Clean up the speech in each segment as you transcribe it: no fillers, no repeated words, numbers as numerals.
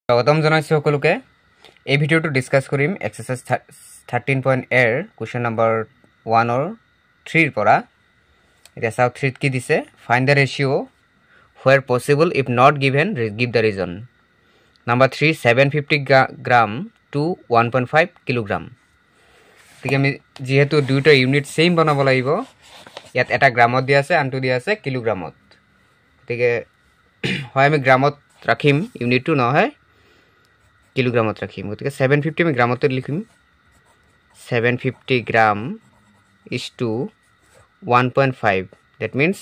স্বাগতম জনাইছো সকলোকে এই ভিডিওটো ডিসকাস কৰিম এক্সাৰসাইজ 13.a এৰ কোৱেশ্চন নম্বৰ 1 অৰ 3 ৰ পৰা এটা চাও 3 কি দিছে find the ratio where possible if not given give the reason number 3 750 gram to 1.5 kilogram ঠিক আমি যেহেতু দুইটা ইউনিট সেম বনাব লাগিব ইয়াত এটা গ্রামত দিয়া আছে আনটো দিয়া আছে কিলোগ্রামত ঠিক হয় আমি গ্রামত ৰাখিম ইউনিটটো নহয় কিলোগ্ৰামত ৰাখিম গতিকে 750 আমি গ্রামত লিখিম 750 গ্রাম is to 1.5 that means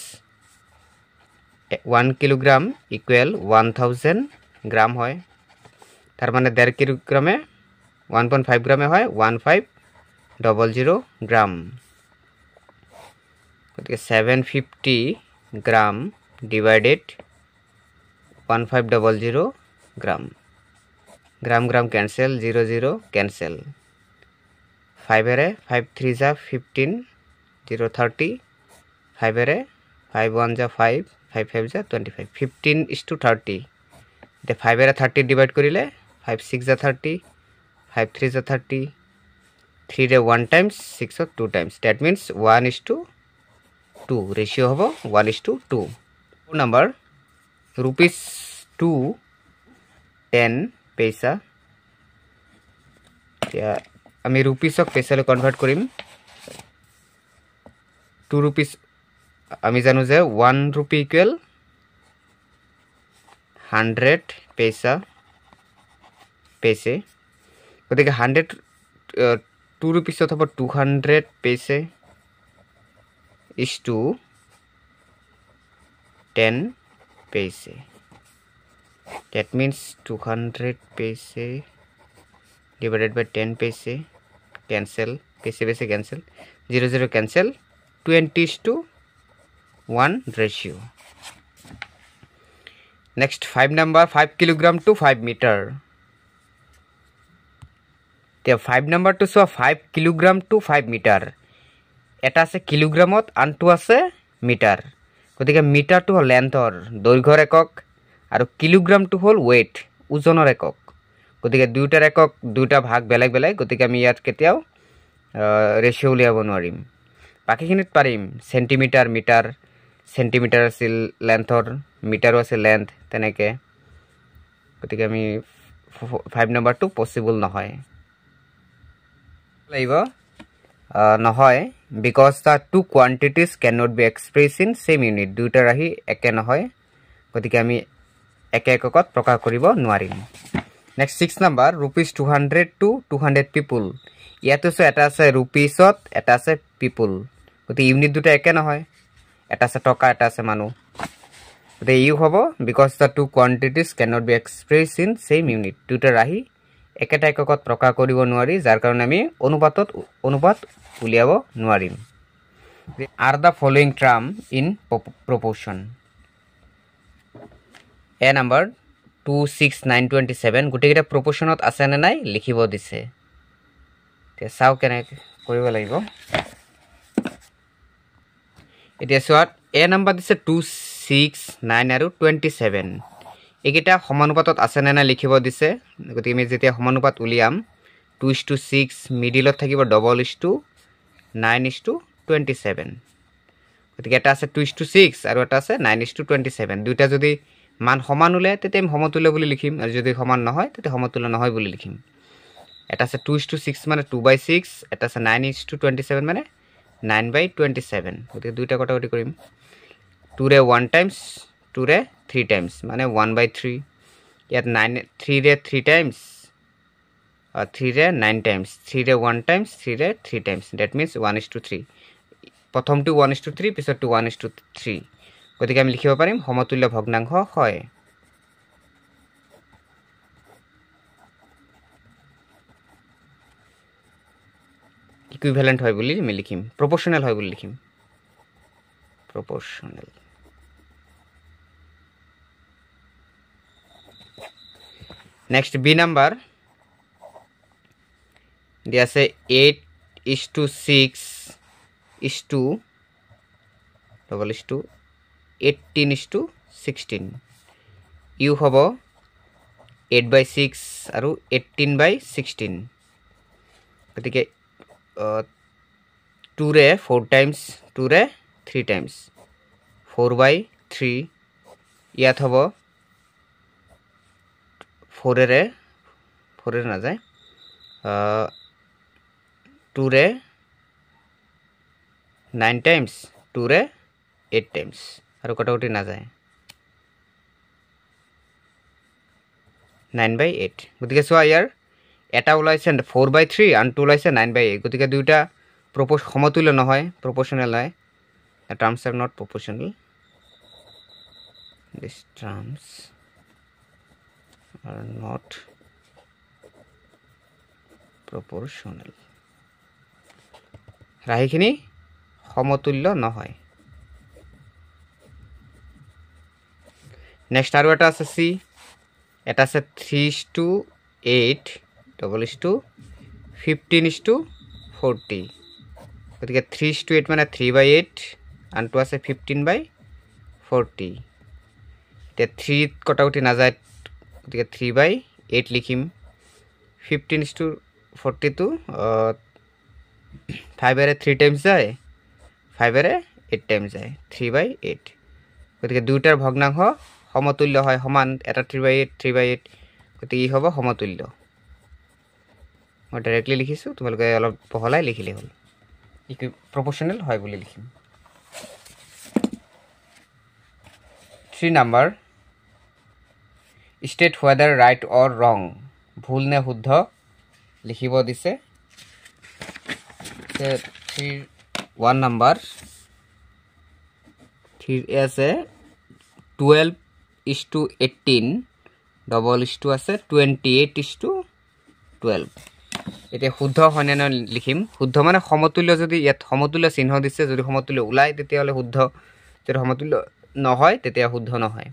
1 kilogram equal 1000 গ্রাম হয় তার মানে 1.5 কিলোগ্রামে 1.5 গ্রামে হয় 1500 গ্রাম গতিকে 750 গ্রাম divided 1500 গ্রাম গ্রাম গ্রাম cancel 00 cancel 5 এরে 5 3 যা 15 0 30 5 এরে 5 1 যা 5 5 5 যা 25 15:30 তে 5 এরে 30 ডিভাইড করিলে 5 6 যা 30 5 3 যা 30 3 রে 1 Times 6 or 2 Times that means 1:2 ratio হবো 1:2 নাম্বার rupees 2 10 पैसा আমি রুপিসক পেসালে কনভার্ট করিম 2 রুপিস আমি জানো যে 1 রুপি ইকুয়াল 100 पैसा पैसे গতিকে 100 2 রুপিস অথবা 200 पैसे is to 10 पैसे that means 200 पैसे divided by 10 पैसे cancel पैसे पैसे cancel 0 0 cancel 20:1 ratio next 5 number 5 kilogram to 5 meter the 5 number to so 5 kilogram to 5 meter এটা আছে কিলোগ্রামত আনটো আছে মিটার গতিকে মিটার টু লেন্থৰ দৈৰ্ঘ্যৰ একক আৰু কিলোগ্ৰাম টু হল ওয়েট ওজনৰ একক গতিকে দুইটাৰ একক দুইটা ভাগ বেলেগ বেলেগ গতিকে আমি ইয়াত কেতিয়াও ৰেশিও উলিয়াব নোৱাৰিম বাকিখিনিত পাৰিম সেন্টিমিটাৰ মিটাৰ সেন্টিমিটাৰ আছিল লেন্থৰ মিটাৰো আছে লেন্থ তেনেকে গতিকে আমি 5 নম্বৰটো পসিবল নহয় লাগিব নহয় because the two quantities cannot be expressed in same unit দুইটা ৰাহি একে নহয় গতিকে আমি একে এককত প্ৰকাশ কৰিব নোৱাৰিম next 6 number rupees 200 to 200 people ইয়াতে সো এটা আছে রুপিসত এটা আছে people গতি ইউনিট দুটা একে নহয় এটা আছে টকা এটা আছে মানুহ গতি ইউ হ'ব because the two quantities cannot be expressed in same unit দুটা ৰাহি একেটা এককত প্ৰকাশ কৰিব নোৱাৰি যাৰ কাৰণে আমি অনুপাত উলিয়াব নোৱাৰিম are the following term in proportion a number 26927 গুটেকিটা প্রপোর্শনত আছে না নাই লিখিব দিছে তে চাও কেনে কৰিব লাগিব এতিয়া সোৱাত এ নাম্বাৰ দিছে 269 আৰু 27 একিটা সমানুপাতত আছে না নাই লিখিব দিছে গতি আমি যেতিয়া সমানুপাত উলিয়াম 2:6 মিডিলত থাকিব ডবল ইজ টু 9:27 গতি এটা আছে 2:6 আৰু এটা আছে 9:27 দুইটা যদি মান সমান উলে তেতে আমি সমতুল্য বুলি লিখিম আৰু যদি সমান নহয় তেতে সমতুল্য নহয় বুলি লিখিম এটা আছে 2:6 মানে 2/6 এটা আছে 9:27 মানে 9/27 গতি দুইটা কটাকটি কৰিম 2 ৰে 1 টাইমস 2 ৰে 3 টাইমস মানে 1/3 ইয়াত 9 3 ৰে 3 টাইমস আৰ 3 ৰে 9 টাইমস 3 ৰে 1 টাইমস 3 ৰে 3 টাইমস that means 1:3 প্ৰথমটো 1:3 পিছৰটো 1:3 গতিকে আমি লিখিব পাৰিম সমতুল্য ভগ্নাংশ হয় ইকুইভ্যালেন্ট হয় বুলি আমি লিখিম প্রপোর্শনাল হয় বুলি লিখিম প্রপোর্শনাল নেক্সট বি নাম্বার দিয়া আছে 8:6 is to double is to 18:16 U হব 8/6 আৰু 18/16 গতিকে 2 ৰে 4 টাইমছ 2 ৰে 3 টাইমছ 4/3 ইয়াত হ'ব 4 ৰে না যায় 2 ৰে 9 টাইমছ 2 ৰে 8 টাইমছ আৰু কটাকটি না যায় 9/8 গতিকে সোয়া ইয়াৰ এটা ওলাইছে 4/3 আনটো ওলাইছে 9/8 গতিকে দুইটা সমতুল্য নহয় proportional হয় the terms are not proportional these terms are not proportional ৰাহিখিনি সমতুল্য নহয় নেক্সট আৰু এটা আছে সি এটা আছে 3:8 double is to 15:40 গতিকে 3:8 মানে 3/8 আনটো আছে 15/40 তে 3 কটাকটি না যায় গতিকে 3/8 লিখিম 15:40 টু 5 এৰে 3 টাইমছ যায় 5 এৰে 8 টাইমছ যায় 3/8 গতিকে দুইটাৰ ভগ্নাংশ সমতুল্য হয় সমান এটা 3/8 গতিকে ই হ'ব সমতুল্য মই ডাইৰেক্টলি লিখিছো তোমালোকে অলপ বহলাই লিখিলে হ'ল ইকু proportional হয় বুলি লিখিম 3 number state whether right or wrong ভুল নে শুদ্ধ লিখিব দিছে 1 number 3 আছে 12:18 double is to আছে 28:12 এটা শুদ্ধ হয় না লিখিম শুদ্ধ মানে সমতুল্য যদি ইয়াত সমতুল্য চিহ্ন দিছে যদি সমতুল্য ওলাই তেতিয়া হলে শুদ্ধ যদি সমতুল্য নহয় তেতিয়া শুদ্ধ নহয়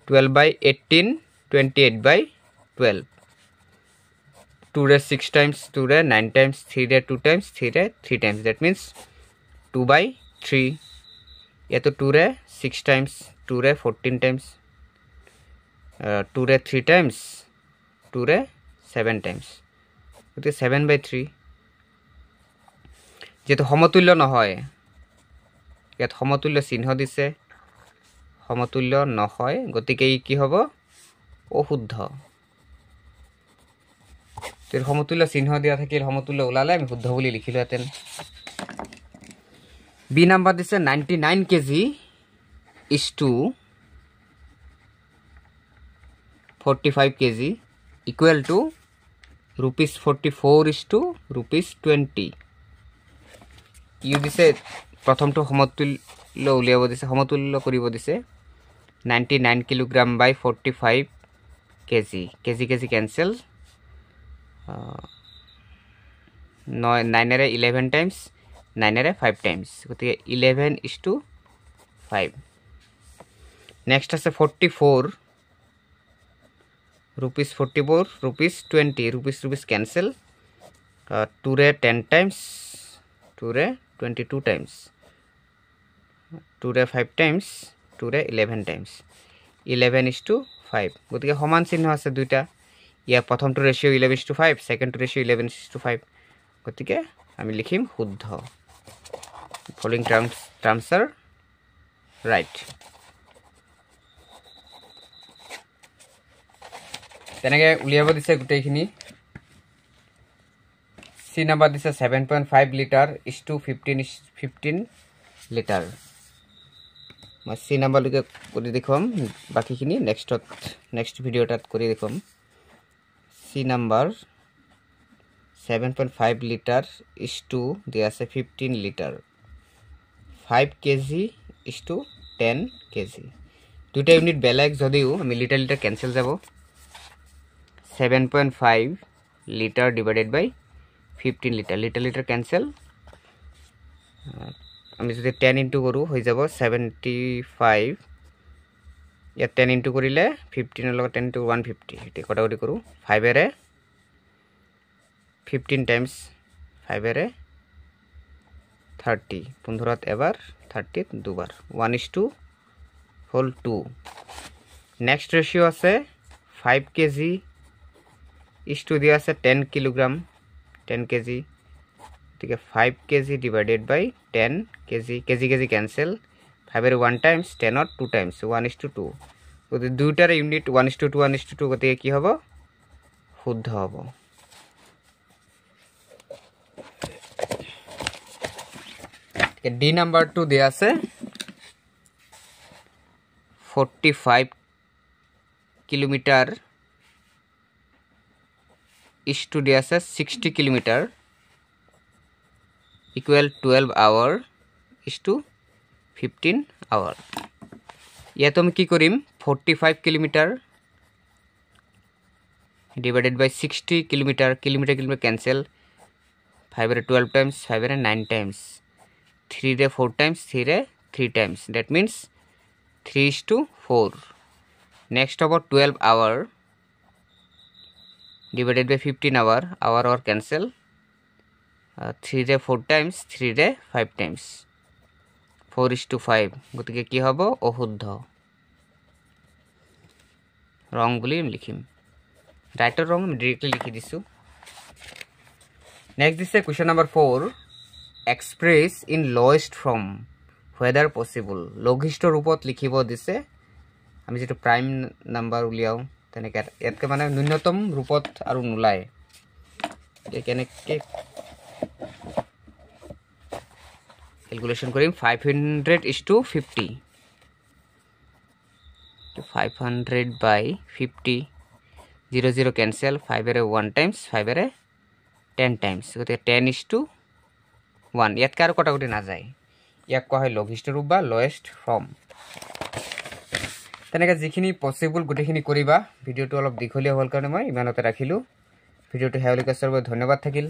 12/18 28/12 2 ৰে 6 টাইমছ 2 ৰে 9 টাইমছ 3 ৰে 2 টাইমছ 3 ৰে 3 টাইমছ that means 2/3 ইয়াতো 2 ৰে 6 টাইমছ 2 ৰে 14 টাইমছ 2 ৰে 3 টাইমছ 2 ৰে 7 টাইমছ গতিকে 7/3 যেটো সমতুল্য নহয় ইয়াত সমতুল্য চিহ্ন দিছে সমতুল্য নহয় গতিকে ই কি হ'ব অশুদ্ধ তেৰ সমতুল্য চিহ্ন দিয়া থাকিল সমতুল্য ওলালে আমি শুদ্ধ বুলি লিখিলো হেতেন বি নাম্বার দিছে 99 KG is to 45 KG equal to ₹44 is to ₹20 ইউ দিছে প্ৰথমটো সমতুল্য উলিয়াব দিছে সমতুল্য কৰিব দিছে 99 কিলোগ্ৰাম by 45 KG KG KG cancel 9 এৰে 11 টাইমছ 9 এৰে 5 টাইমছ গতিকে 11:5 নেক্সট আছে 44 ₹44 ₹20 rupees cancel 2 रे 10 times 2 रे 22 times 2 रे 5 times 2 रे 11 times 11:5 গতিকে সমান চিহ্ন আছে দুইটা ইয়া প্ৰথমটো ৰেশিও 11:5 সেকেন্ডটো ৰেশিও 11:5 গতিকে আমি লিখিম শুদ্ধ following terms are right তেনেকে উলিয়াব দিছে গুটেইখিনি সি নাম্বার দিছে 7.5 লিটার is to 15 লিটার মই সি নাম্বার লিখে কৰি দেখুম বাকিখিনি নেক্সট ভিডিওটাত কৰি দেখুম সি নাম্বার 7.5 লিটার is to দিয়া আছে 15 litre 5 KG is to 10 KG দুটা ইউনিট বেলেগ যদিও আমি লিটার লিটার ক্যান্সেল যাব 7.5 liter divided by 15 liter liter cancel আমি যদি 10 into কৰো হৈ যাব 75 ইয়া 10 into কৰিলে 15 এৰ লগে 10 into 150 এটি কটাকটি কৰো 5 এৰে 15 times 5 এৰে 30 15ত এবাৰ 30 দুবাৰ 1:2 নেক্সট রেশিও আছে 5 kg is to দিয়া আছে 10 কিলোগ্রাম 10 kg গতিকে 5 kg divided by 10 kg kg cancel 5 এর 1 times 10 or 2 times 1:2 গতি দুইটার ইউনিট 1:2 1:2 গতিকে কি হবে শুদ্ধ হবে ডি নাম্বার 2 দেয়া আছে 45 কিলোমিটার is to দেয়া আছে 60 kilometre equal 12 hour is to 15 hour ইয়াত আমি কি করিম 45 kilometre divided by 60 kilometre kilometre cancel 5 এর 12 times 5 এর 9 times 3 রে 4 times 3 রে 3 times that means 3:4 next about 12 hour divided by 15 hour or cancel 3 রে 4 times 3 রে 5 times 4:5 গতিকে কি হবে অশুদ্ধ রং বলি আমি লিখিম রাইটার রং আমি ডাইরেক্টলি লিখি দিছো নেক্সট দিছে question number 4 express in lowest form whether possible লঘিষ্ঠ রূপত লিখিব দিছে আমি যেটো প্রাইম নাম্বার উলিয়াও তেনেকে এতকে মানে ন্যূনতম রূপত আৰু নুলাই কেনেকে ক্যালকুলেশন করিম 500:50 তো 500 by 50 0 0 cancel 5 এর 1 times 5 এর 10 times গতে 10:1 ইয়াত কার কটাকটি না যায় ইয়াক কয় লঘিষ্ঠ রূপ বা লোয়েস্ট ফর্ম তেনেকে যিখিনি পসিবল গুটেখিনি কৰিবা ভিডিওটো অলপ দীঘলীয়া হল কাৰণে মই ইমানতে ৰাখিলো ভিডিওটো হেয়লিকা সৰ্ব ধন্যবাদ থাকিল